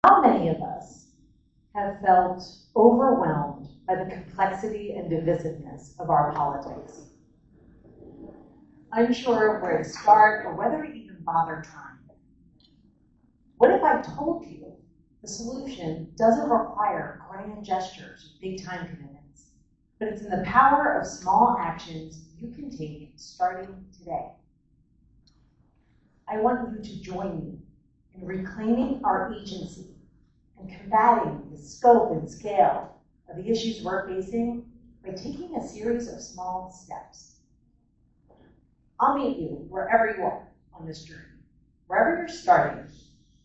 How many of us have felt overwhelmed by the complexity and divisiveness of our politics? Unsure of where to start or whether to even bother trying. What if I told you the solution doesn't require grand gestures or big time commitments, but it's in the power of small actions you can take starting today? I want you to join me in reclaiming our agency and combating the scope and scale of the issues we're facing by taking a series of small steps. I'll meet you wherever you are on this journey, wherever you're starting,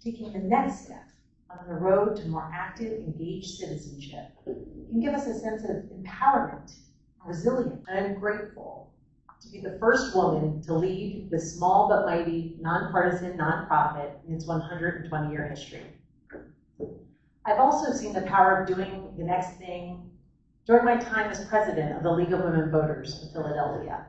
taking the next step on the road to more active, engaged citizenship can give us a sense of empowerment and resilience. And I'm grateful to be the first woman to lead this small but mighty nonpartisan nonprofit in its 120-year history. I've also seen the power of doing the next thing during my time as president of the League of Women Voters of Philadelphia.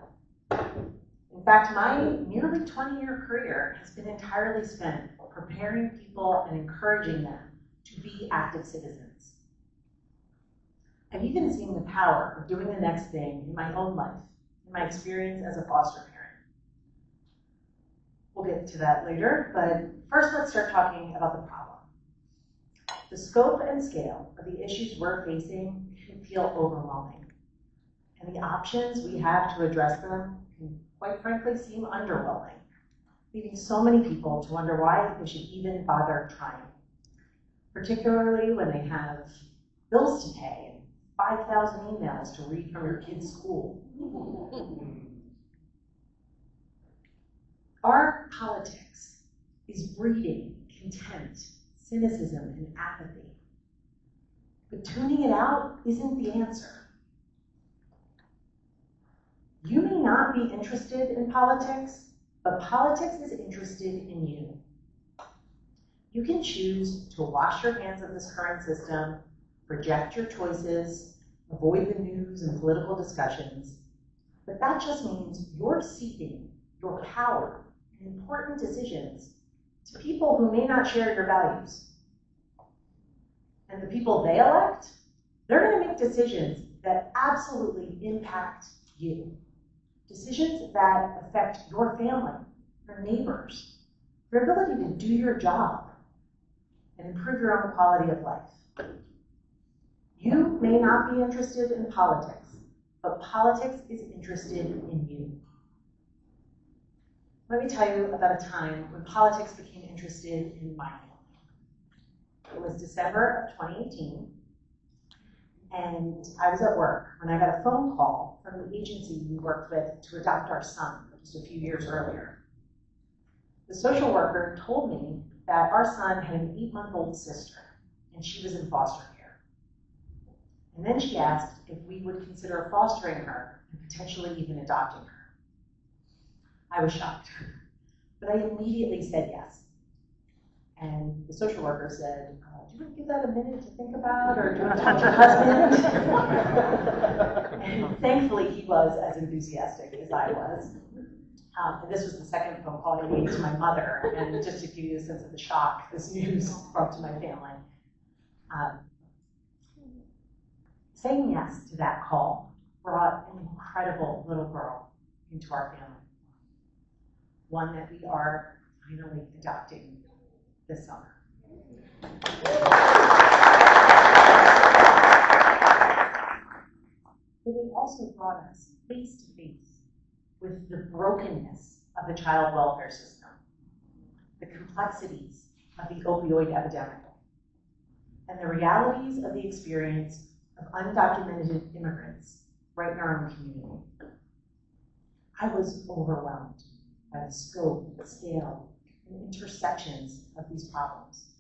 In fact, my nearly 20-year career has been entirely spent preparing people and encouraging them to be active citizens. I've even seen the power of doing the next thing in my own life, in my experience as a foster parent. We'll get to that later, but first let's start talking about the problem. The scope and scale of the issues we're facing can feel overwhelming, and the options we have to address them can quite frankly seem underwhelming, leaving so many people to wonder why they should even bother trying, particularly when they have bills to pay and 5,000 emails to read from your kid's school. Our politics is breeding contempt, cynicism, and apathy. But tuning it out isn't the answer. You may not be interested in politics, but politics is interested in you. You can choose to wash your hands of this current system, reject your choices, avoid the news and political discussions, but that just means you're ceding your power and important decisions to people who may not share your values. And the people they elect, they're going to make decisions that absolutely impact you. Decisions that affect your family, your neighbors, your ability to do your job and improve your own quality of life. You may not be interested in politics, but politics is interested in you. Let me tell you about a time when politics became interested in my family. It was December of 2018, and I was at work when I got a phone call from the agency we worked with to adopt our son just a few years earlier. The social worker told me that our son had an 8-month-old sister, and she was in foster care. And then she asked if we would consider fostering her and potentially even adopting her. I was shocked, but I immediately said yes. And the social worker said, do you want to give that a minute to think about, or do you want to talk to your husband? And thankfully, he was as enthusiastic as I was. And this was the second phone call I made to my mother, and just to give you a sense of the shock this news brought to my family. Saying yes to that call brought an incredible little girl into our family, one that we are finally adopting this summer. But it also brought us face to face with the brokenness of the child welfare system, the complexities of the opioid epidemic, and the realities of the experience of undocumented immigrants right in our own community. I was overwhelmed by the scope, scale, and intersections of these problems.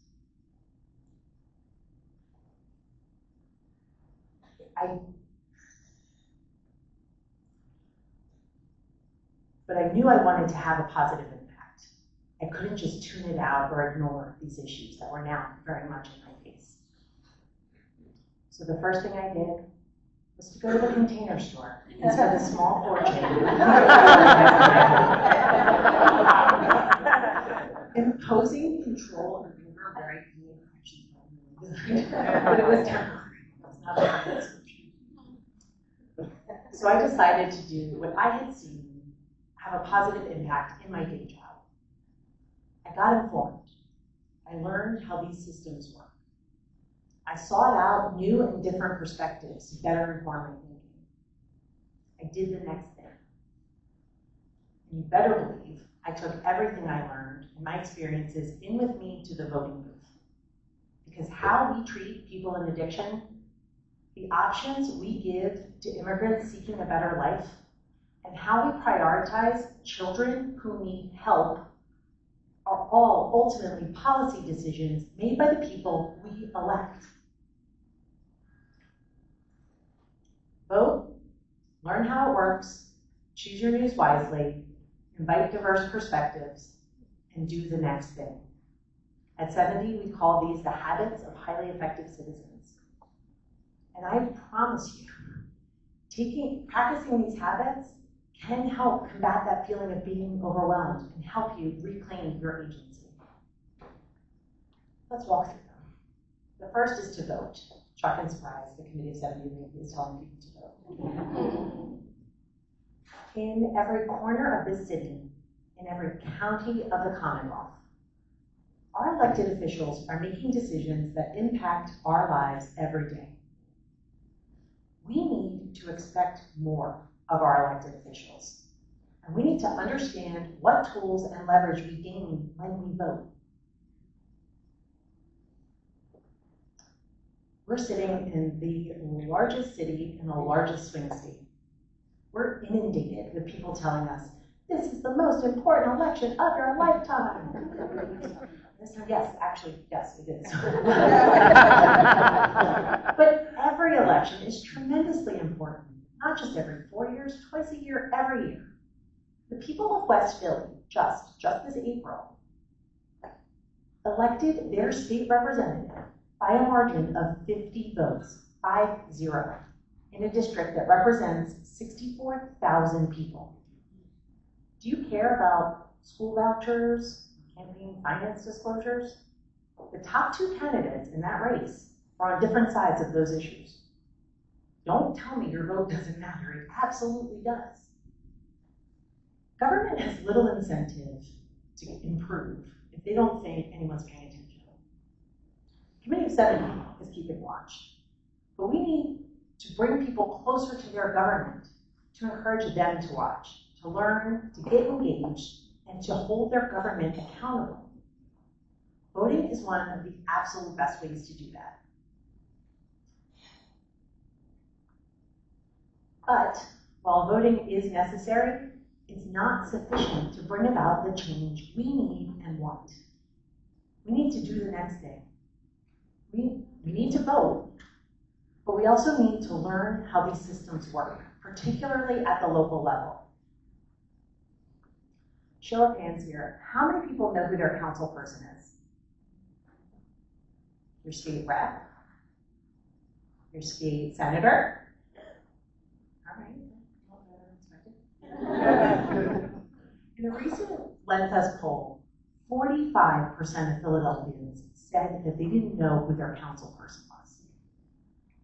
But I knew I wanted to have a positive impact. I couldn't just tune it out or ignore these issues that were now very much in my face. So the first thing I did was to go to the Container Store and spend a small fortune imposing control over where I can actually but it was temporary. It was not a permanent solution. So I decided to do what I had seen have a positive impact in my day job. I got informed. I learned how these systems work. I sought out new and different perspectives to better inform my thinking. I did the next thing. And you better believe I took everything I learned and my experiences in with me to the voting booth. Because how we treat people in addiction, the options we give to immigrants seeking a better life, and how we prioritize children who need help are all ultimately policy decisions made by the people we elect. Vote, learn how it works, choose your news wisely, invite diverse perspectives, and do the next thing. At 70, we call these the habits of highly effective citizens. And I promise you, practicing these habits can help combat that feeling of being overwhelmed and help you reclaim your agency. Let's walk through them. The first is to vote. Shock and surprise, the Committee of 70 is telling people to vote. In every corner of this city, in every county of the Commonwealth, our elected officials are making decisions that impact our lives every day. We need to expect more of our elected officials, and we need to understand what tools and leverage we gain when we vote. We're sitting in the largest city in the largest swing state. We're inundated with people telling us, this is the most important election of your lifetime. This time, yes, actually, yes, it is. But every election is tremendously important, not just every 4 years, twice a year, every year. The people of West Philly, just this April, elected their state representative by a margin of 50 votes, 5-0, in a district that represents 64,000 people. Do you care about school vouchers, campaign finance disclosures? The top two candidates in that race are on different sides of those issues. Don't tell me your vote doesn't matter, it absolutely does. Government has little incentive to improve if they don't think anyone's paying attention. Committee of 70 is keeping watch, but we need to bring people closer to their government, to encourage them to watch, to learn, to get engaged, and to hold their government accountable. Voting is one of the absolute best ways to do that. But while voting is necessary, it's not sufficient to bring about the change we need and want. We need to do the next thing. We need to vote, but we also need to learn how these systems work, particularly at the local level. Show of hands here. How many people know who their council person is? Your state rep? Your state senator? All right. In a recent Lenfest poll, 45% of Philadelphians said that they didn't know who their council person was.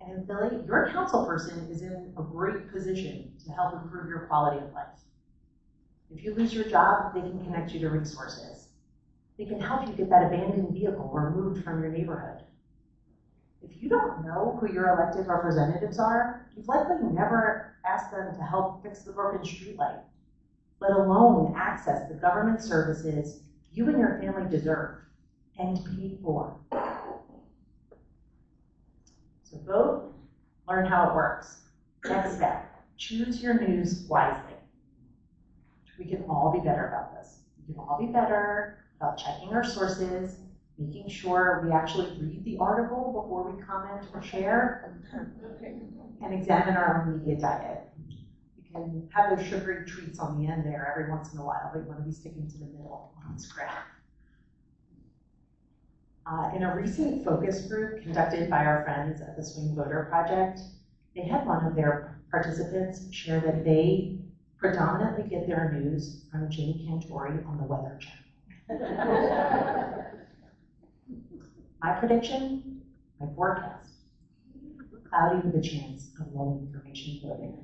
And in Philly, your council person is in a great position to help improve your quality of life. If you lose your job, they can connect you to resources. They can help you get that abandoned vehicle removed from your neighborhood. If you don't know who your elected representatives are, you've likely never asked them to help fix the broken streetlight, let alone access the government services you and your family deserve and pay for. So vote, learn how it works. Next step, choose your news wisely. We can all be better about this. We can all be better about checking our sources, making sure we actually read the article before we comment or share, and examine our own media diet. We can have those sugary treats on the end there every once in a while. We want to be sticking to the middle on this graph. In a recent focus group conducted by our friends at the Swing Voter Project, they had one of their participants share that they predominantly get their news from Jane Cantori on the Weather Channel. My prediction, my forecast. Cloudy with a chance of low information voting.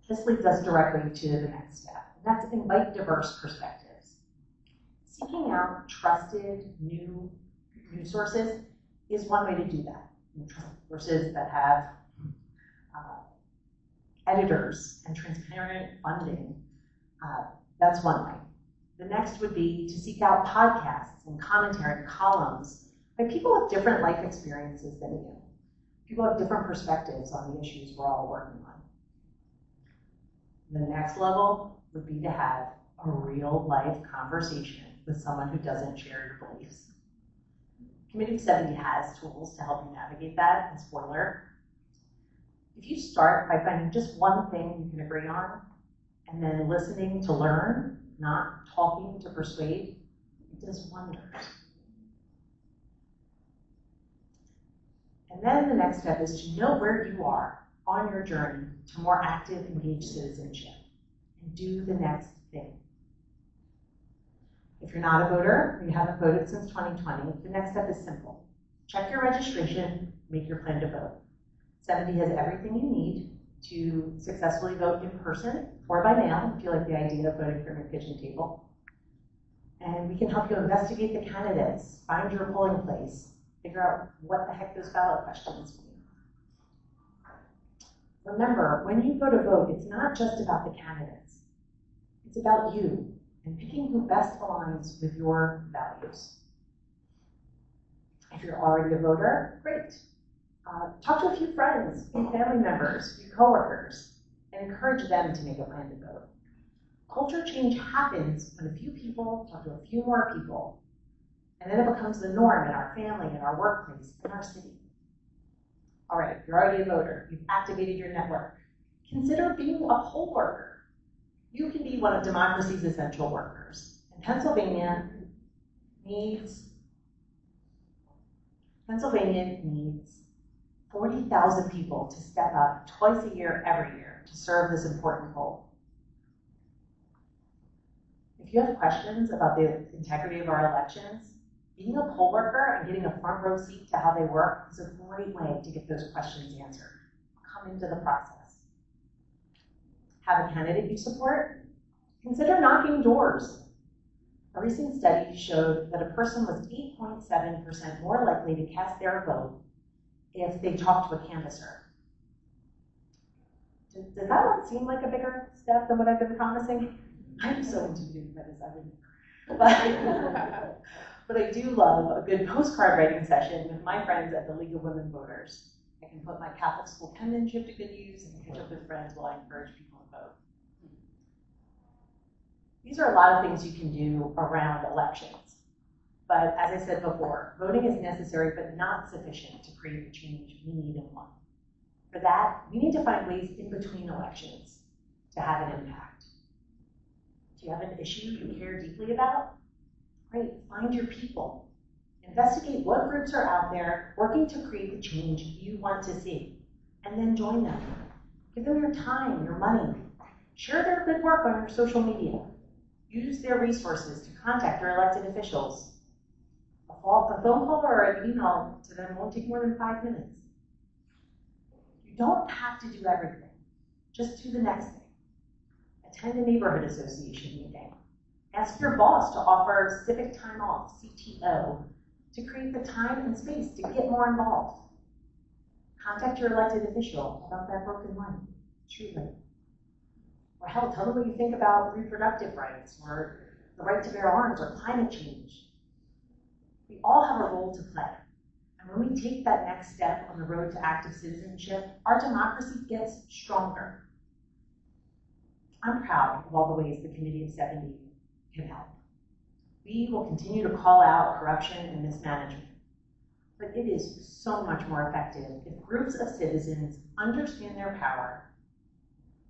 This leads us directly to the next step, and that's invite diverse perspectives. Seeking out trusted new news sources is one way to do that. Sources that have editors and transparent funding, that's one way. The next would be to seek out podcasts and commentary and columns by people with different life experiences than you. People have different perspectives on the issues we're all working on. The next level would be to have a real life conversation with someone who doesn't share your beliefs. Committee of 70 has tools to help you navigate that, and spoiler, if you start by finding just one thing you can agree on, and then listening to learn, not talking to persuade, it does wonders. And then the next step is to know where you are on your journey to more active, engaged citizenship, and do the next thing. If you're not a voter, or you haven't voted since 2020, the next step is simple. Check your registration, make your plan to vote. 70 has everything you need to successfully vote in person or by mail, if you like the idea of voting from your kitchen table. And we can help you investigate the candidates, find your polling place, figure out what the heck those ballot questions mean. Remember, when you go to vote, it's not just about the candidates. It's about you and picking who best aligns with your values. If you're already a voter, great. Talk to a few friends, a few family members, a few coworkers, and encourage them to make a plan to vote. Culture change happens when a few people talk to a few more people, and then it becomes the norm in our family, in our workplace, in our city. All right, you're already a voter. You've activated your network. Consider being a poll worker. You can be one of democracy's essential workers. And Pennsylvania needs 40,000 people to step up twice a year, every year, to serve this important role. If you have questions about the integrity of our elections, being a poll worker and getting a front row seat to how they work is a great way to get those questions answered. Come into the process. Have a candidate you support? Consider knocking doors. A recent study showed that a person was 8.7% more likely to cast their vote if they talked to a canvasser. Does that one seem like a bigger step than what I've been promising? I'm so into doing that, but I do love a good postcard writing session with my friends at the League of Women Voters. I can put my Catholic school penmanship to good use and catch up with friends while I encourage people to vote. These are a lot of things you can do around elections. But as I said before, voting is necessary but not sufficient to create the change we need and want. For that, we need to find ways in between elections to have an impact. Do you have an issue you care deeply about? Great, find your people. Investigate what groups are out there working to create the change you want to see, and then join them. Give them your time, your money. Share their good work on your social media. Use their resources to contact your elected officials. A phone call or an email to them won't take more than 5 minutes. You don't have to do everything. Just do the next thing. Attend a neighborhood association meeting. Ask your boss to offer civic time off, CTO, to create the time and space to get more involved. Contact your elected official about that broken line, truly. Or hell, tell them what you think about reproductive rights, or the right to bear arms, or climate change. We all have a role to play. And when we take that next step on the road to active citizenship, our democracy gets stronger. I'm proud of all the ways the Committee of 70 can help. We will continue to call out corruption and mismanagement, but it is so much more effective if groups of citizens understand their power,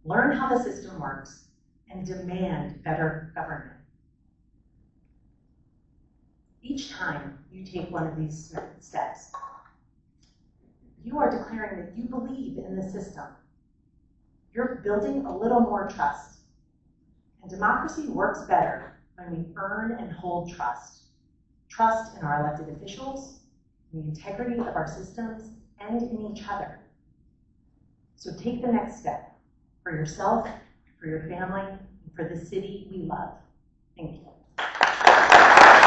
learn how the system works, and demand better government. Each time you take one of these steps, you are declaring that you believe in the system. You're building a little more trust. And democracy works better when we earn and hold trust. Trust in our elected officials, in the integrity of our systems and in each other. So take the next step for yourself, for your family, and for the city we love. Thank you.